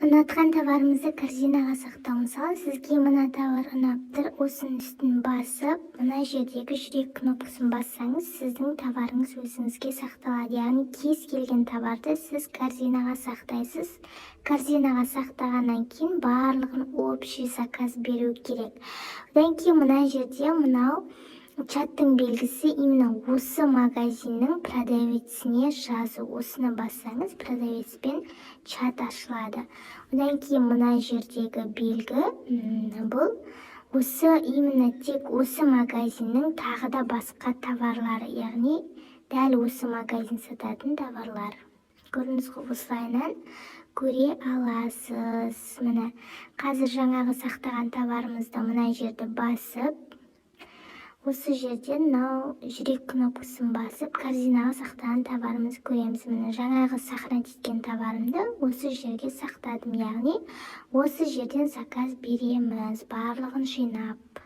Ұнатқан товарымызды корзинаға сақтау. Мысалы, сізге мына товар ұнап тұр, осының үстін басып, мына жердегі жүрек кнопкасын бассаңыз, сіздің товарыңыз өзіңізге сақталады. Яғни кез келген товарды сіз корзинаға сақтайсыз. Корзинаға сақтағаннан кейін барлығын общий заказ беру керек. Одан кейін мына жерде мынау чаттың белгісі именно осы магазиннің продавеціне жазу. Осыны бассаңыз, продавецпен чат ашылады. Одан кейін мына жердегі белгі, бұл осы именно тек осы магазиннің тағы да басқа товарлары, яғни дәл осы магазин сататын товарлар. Көрдіңіз ғой, осылайынан көре аласыз. Міне, қазір жаңағы сақтаған товарымызды мына жерді басып, осы жерден мынау жүрек кнопкасын басып, корзинаға сақтаған товарымызды көреміз. Міне, жаңағы сохранить еткен товарымды осы жерге сақтадым, яғни осы жерден заказ береміз, барлығын жинап.